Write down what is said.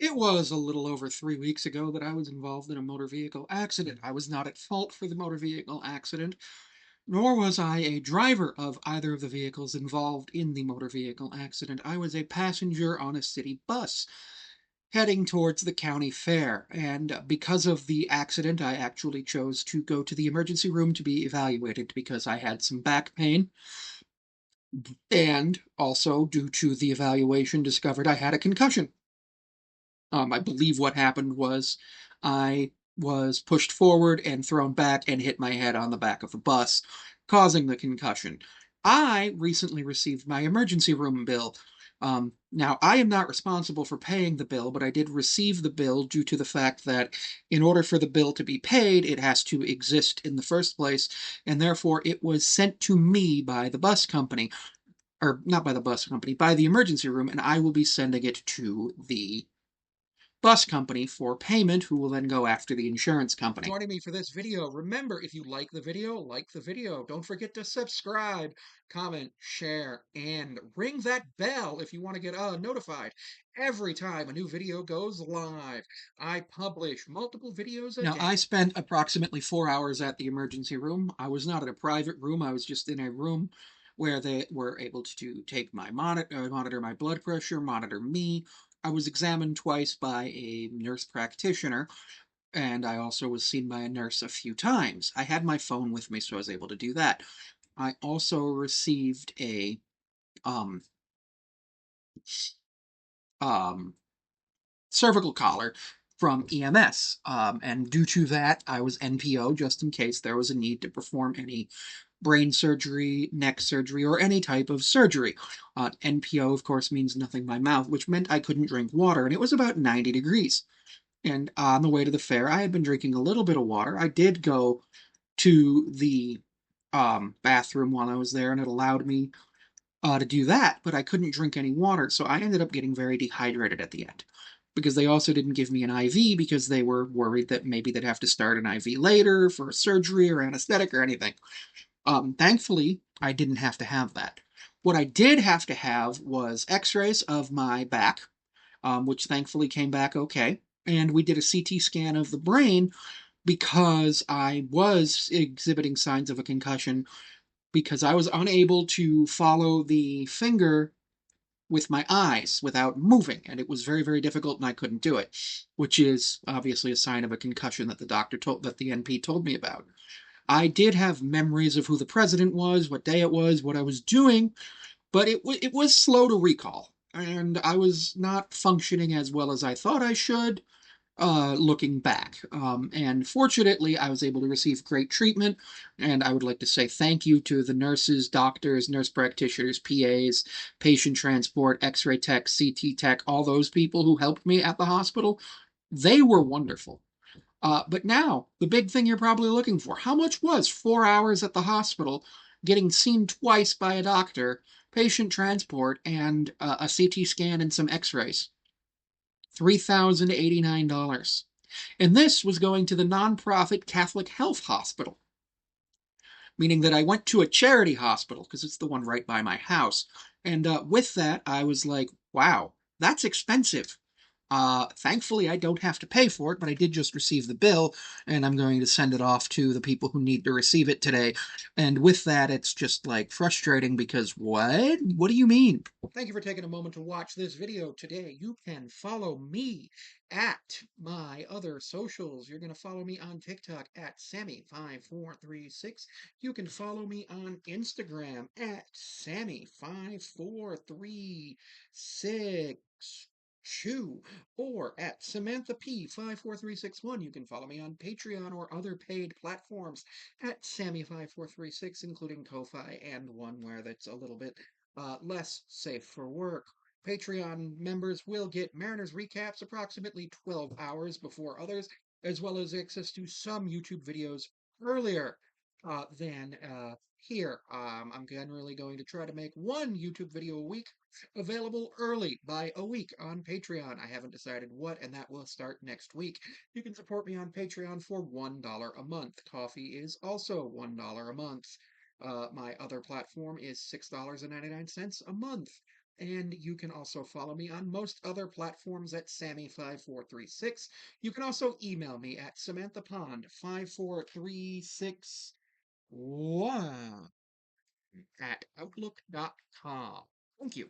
It was a little over 3 weeks ago that I was involved in a motor vehicle accident. I was not at fault for the motor vehicle accident, nor was I a driver of either of the vehicles involved in the motor vehicle accident. I was a passenger on a city bus heading towards the county fair, and because of the accident, I actually chose to go to the emergency room to be evaluated because I had some back pain, and also due to the evaluation discovered I had a concussion. I believe what happened was I was pushed forward and thrown back and hit my head on the back of the bus, causing the concussion. I recently received my emergency room bill. Now, I am not responsible for paying the bill, but I did receive the bill due to the fact that in order for the bill to be paid, it has to exist in the first place, and therefore it was sent to me by the bus company, or not by the bus company, by the emergency room, and I will be sending it to the bus company for payment, who will then go after the insurance company. Joining me for this video, remember, if you like the video. Don't forget to subscribe, comment, share, and ring that bell if you want to get notified every time a new video goes live. I publish multiple videos a day. Now, I spent approximately 4 hours at the emergency room. I was not in a private room. I was just in a room where they were able to take my monitor my blood pressure, monitor me. I was examined twice by a nurse practitioner, and I also was seen by a nurse a few times. I had my phone with me, so I was able to do that. I also received a um um cervical collar from EMS, and due to that, I was NPO just in case there was a need to perform any brain surgery, neck surgery, or any type of surgery. NPO, of course, means nothing by mouth, which meant I couldn't drink water, and it was about 90 degrees. And on the way to the fair, I had been drinking a little bit of water. I did go to the bathroom while I was there, and it allowed me to do that, but I couldn't drink any water, so I ended up getting very dehydrated at the end. Because they also didn't give me an IV because they were worried that maybe they'd have to start an IV later for surgery or anesthetic or anything. Thankfully, I didn't have to have that. What I did have to have was x-rays of my back, which thankfully came back okay. And we did a CT scan of the brain because I was exhibiting signs of a concussion because I was unable to follow the finger with my eyes without moving, and it was very, very difficult, and I couldn't do it, which is obviously a sign of a concussion that the NP told me about. I did have memories of who the president was, what day it was, what I was doing, but it was slow to recall, and I was not functioning as well as I thought I should, looking back. And fortunately, I was able to receive great treatment, and I would like to say thank you to the nurses, doctors, nurse practitioners, PAs, patient transport, x-ray tech, CT tech, all those people who helped me at the hospital. They were wonderful. But now, the big thing you're probably looking for, how much was 4 hours at the hospital, getting seen twice by a doctor, patient transport, and a CT scan and some x-rays? $3,089. And this was going to the nonprofit Catholic Health Hospital, meaning that I went to a charity hospital because it's the one right by my house. And with that, I was like, wow, that's expensive. Thankfully, I don't have to pay for it, but I did just receive the bill, and I'm going to send it off to the people who need to receive it today. And with that, it's just like frustrating because what? What do you mean? Thank you for taking a moment to watch this video today. You can follow me at my other socials. You're going to follow me on TikTok at Sammy5436. You can follow me on Instagram at Sammy5436. Or at Samantha P 54361. You can follow me on Patreon or other paid platforms at Sammy5436, including Ko-Fi and one where that's a little bit less safe for work. Patreon members will get Mariners recaps approximately 12 hours before others, as well as access to some YouTube videos earlier than here. I'm generally going to try to make one YouTube video a week available early by a week on Patreon. I haven't decided what, and that will start next week. You can support me on Patreon for $1 a month. Coffee is also $1 a month. My other platform is $6.99 a month. And you can also follow me on most other platforms at Sammy5436. You can also email me at SamanthaPond54361 at outlook.com. Thank you.